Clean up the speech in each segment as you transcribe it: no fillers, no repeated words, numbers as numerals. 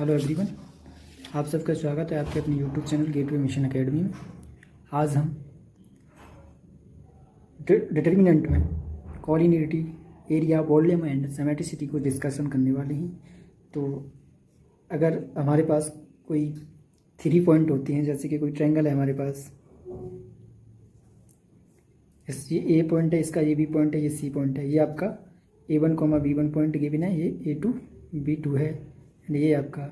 Hello everyone, आप सबका स्वागत है आपके अपने YouTube channel gateway mission academy में। आज हम डिटर्मिनेंट में कॉलिनिटी, एरिया, वॉल्यूम एंड सिमेट्रिसिटी को डिस्कशन करने वाले हैं। तो अगर हमारे पास कोई 3 पॉइंट होते हैं, जैसे कि कोई ट्रायंगल है हमारे पास, ये ए पॉइंट है, इसका ये बी पॉइंट है, ये सी पॉइंट है, ये आपका A1, B1 पॉइंट गिवन है, ये A2, B2 है एंड ये आपका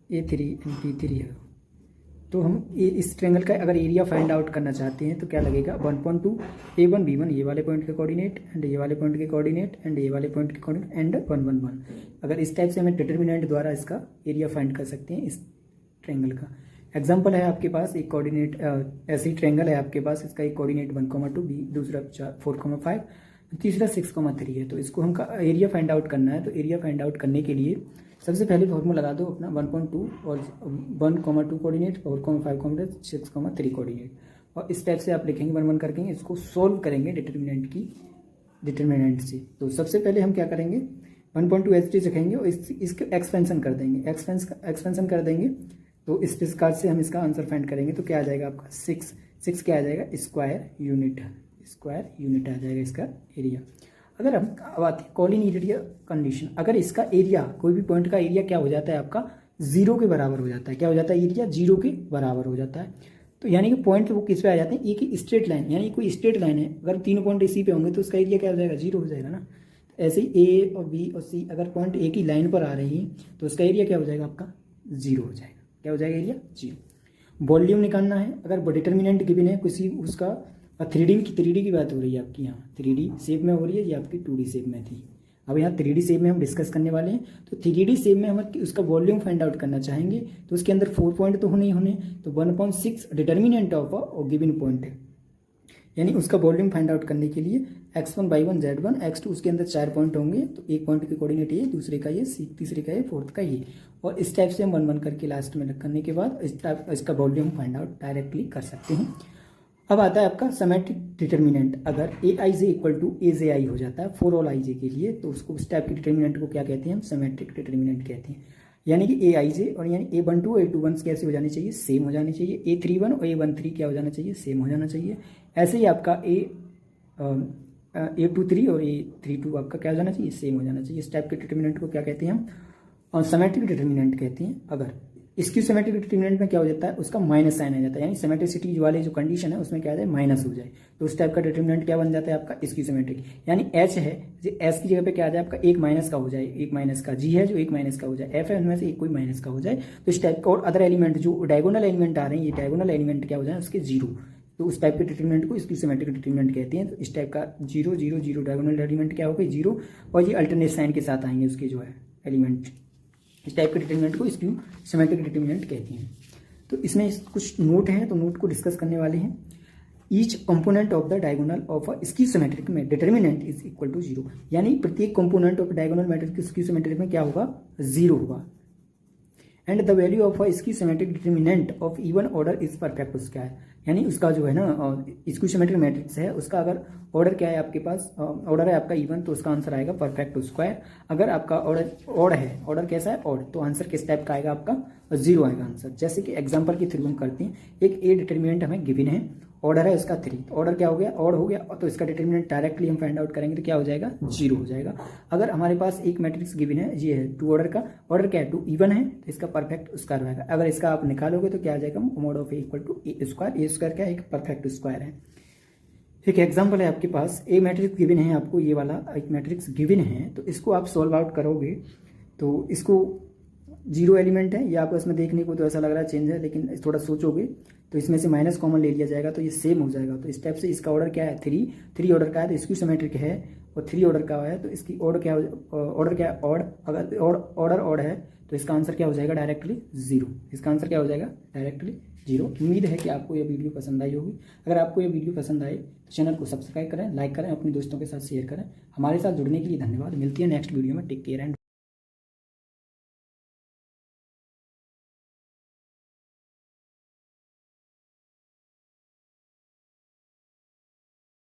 A3 एंड B3 है। तो हम इस ट्रायंगल का अगर एरिया फाइंड आउट करना चाहते हैं तो क्या लगेगा, 1.2 A1 B1 ये वाले पॉइंट के कोऑर्डिनेट एंड ये वाले पॉइंट के कोऑर्डिनेट एंड ये वाले पॉइंट के कोऑर्डिनेट एंड 1 1 1। अगर इस टाइप से हमें डिटर्मिनेंट द्वारा इसका एरिया फाइंड कर सकते हैं इस ट्रायंगल का। एग्जाम्पल है आपके पास एक कोऑर्डिनेट, ऐसी ट्रायंगल है आपके पास, इसका एक कोऑर्डिनेट 1,2, दूसरा 4,5, तीसरा 6,3 है। तो इसको हम एरिया फाइंड आउट करना है। तो एरिया फाइंड आउट करने के लिए सबसे पहले फॉर्मूला लगा दो अपना 1.2 और 1,2 कोऑर्डिनेट, 4,5 कोऑर्डिनेट, 6,3 कोऑर्डिनेट, और इस टाइप से आप लिखेंगे 1 1 करके। इसको सोल्व करेंगे डिटर्मिनेंट से। तो सबसे पहले हम क्या करेंगे, 1.2 एच डी रखेंगे और इसके एक्सपेंशन कर देंगे, एक्सपेंशन कर देंगे। तो इस प्रकार से हम इसका आंसर फाइंड करेंगे। तो क्या आ जाएगा आपका 6 क्या आ जाएगा, स्क्वायर यूनिट आ जाएगा इसका एरिया। अगर हम बात कॉलिनिटी कंडीशन, अगर इसका एरिया, कोई भी पॉइंट का एरिया क्या हो जाता है आपका 0 के बराबर हो जाता है। क्या हो जाता है, एरिया 0 के बराबर हो जाता है। तो यानी कि पॉइंट वो किस पे आ जाते हैं, एक ही स्ट्रेट लाइन, यानी कोई स्ट्रेट लाइन है, अगर 3 पॉइंट इसी पे होंगे तो उसका एरिया क्या हो जाएगा, 0 हो जाएगा ना। ऐसे ही ए और बी और सी अगर पॉइंट एक ही लाइन पर आ रही हैं तो उसका एरिया क्या हो जाएगा आपका, 0 हो जाएगा। क्या हो जाएगा, एरिया 0। वॉल्यूम निकालना है, अगर डिटर्मिनेंट गिवन है किसी उसका, 3D की बात हो रही है आपकी, यहाँ 3D शेप में हो रही है, ये आपकी 2D शेप में थी। अब यहाँ 3D शेप में हम डिस्कस करने वाले हैं। तो 3D शेप में हम उसका वॉल्यूम फाइंड आउट करना चाहेंगे। तो उसके अंदर 4 पॉइंट तो होने ही होने। तो 1.6 determinant of a given point है, यानी उसका वॉल्यूम फाइंड आउट करने के लिए x1 y1 z1 x2, उसके अंदर 4 पॉइंट होंगे। तो एक पॉइंट के कोऑर्डिनेट ये, दूसरे का ये, तीसरे का ये, फोर्थ का ये, और इस टाइप से हम 1 1 करके लास्ट में करने के बाद इसका वॉल्यूम फाइंड आउट डायरेक्टली कर सकते हैं। अब आता है आपका सिमेट्रिक डिटर्मिनेंट। अगर Aij इक्वल टू Aji हो जाता है फॉर ऑल i j के लिए, तो उसको उस टाइप के डिटर्मिनेंट को क्या कहते हैं, हम सिमेट्रिक डिटर्मिनेंट कहते हैं। यानी कि Aij और यानी A12 और A21 कैसे हो जानी चाहिए, सेम हो जानी चाहिए। A31 और A13 क्या हो जाना चाहिए, सेम हो जाना चाहिए। ऐसे ही आपका A23 और A32 आपका क्या हो जाना चाहिए, सेम हो जाना चाहिए। इस टाइप के डिटर्मिनेंट को क्या कहते हैं हम, और सिमेट्रिक डिटर्मिनेंट कहते हैं। अगर इसकी सिमेट्रिक डिटर्मिनेंट में क्या हो जाता है, उसका माइनस साइन आ जाता है, यानी सिमेट्रिसिटी वाले जो कंडीशन है उसमें क्या आ जाए, माइनस हो जाए। तो उस टाइप का डिटर्मिनेंट क्या बन जाता है आपका, इसकी सिमेट्रिक, यानी एच है, एस की जगह पे क्या आ जाए आपका, एक माइनस का हो जाए, एक माइनस का, जी है जो एक माइनस का हो जाए, एफ है उनमें से एक कोई माइनस का हो जाए। तो इस टाइप का, और अदर एलिमेंट जो डायगोनल एलिमेंट आ रहे हैं, ये डायगोनल एलिमेंट क्या हो जाए, उसके 0। तो उस टाइप के डिटर्मिनेंट को इसकी सिमेट्रिक डिटर्मिनेंट कहते हैं। तो इस टाइप का 0 0 0 डायगोनल एलिमेंट क्या हो गई, 0, और ये अल्टरनेट साइन के साथ आएंगे उसके जो है एलिमेंट। इस टाइप के डिटर्मिनेंट को इसकी सिमेट्रिक डिटर्मिनेंट कहते हैं। तो इसमें कुछ नोट हैं, तो नोट को डिस्कस करने वाले हैं। Each component of the diagonal of a skew symmetric में डिटर्मिनेंट इज इक्वल टू 0, यानी प्रत्येक कंपोनेंट ऑफ डायगोनल मैट्रिक्स की स्क्यू सिमेट्रिक में क्या होगा, 0 होगा। And the value of a skew symmetric determinant of even order is perfect square, यानी उसका जो है ना स्क्यू सिमेट्रिक मैट्रिक्स है, उसका अगर ऑर्डर क्या है आपके पास, ऑर्डर है आपका इवन, तो उसका आंसर आएगा परफेक्ट स्क्वायर। अगर आपका ऑर्डर ऑड है, ऑर्डर कैसा है, ऑड, तो आंसर किस टाइप का आएगा आपका, 0 आएगा आंसर। जैसे कि एग्जांपल के थ्रू हम करते हैं, एक ए डिटर्मिनेंट हमें गिवन है, ऑर्डर है उसका 3, ऑर्डर क्या हो गया, ऑड हो गया, तो इसका डिटर्मिनेंट डायरेक्टली हम फाइंड आउट करेंगे तो क्या हो जाएगा, 0 हो जाएगा। अगर हमारे पास एक मैट्रिक्स गिवन है, ये है 2 ऑर्डर का, ऑर्डर क्या है 2 इवन है, तो इसका परफेक्ट स्क्वायर आएगा। अगर इसका आप निकालोगे तो क्या आ जाएगा, mode of a equal to a square क्या है, एक परफेक्ट स्क्वायर है। एक एग्जाम्पल है आपके पास, ए मैट्रिक्स गिवन है आपको, ये वाला एक मैट्रिक्स गिवन है, तो इसको आप सॉल्व आउट करोगे तो इसको 0 एलिमेंट है, ये आपको इसमें देखने को तो ऐसा लग रहा है चेंज है, लेकिन थोड़ा सोचोगे तो इसमें से माइनस कॉमन ले लिया जाएगा तो ये सेम हो जाएगा। तो इस टाइप से इसका ऑर्डर क्या है, 3 ऑर्डर का है, तो स्क्यू सिमेट्रिक है, और 3 ऑर्डर का है, तो इसकी ऑर्डर क्या है, ऑड, अगर ऑर्डर ऑड है तो इसका आंसर क्या हो जाएगा, डायरेक्टली 0। इसका आंसर क्या हो जाएगा, डायरेक्टली 0। उम्मीद है कि आपको यह वीडियो पसंद आई होगी। अगर आपको यह वीडियो पसंद आए तो चैनल को सब्सक्राइब करें, लाइक करें, अपने दोस्तों के साथ शेयर करें। हमारे साथ जुड़ने के लिए धन्यवाद। मिलती है नेक्स्ट वीडियो में। Take care and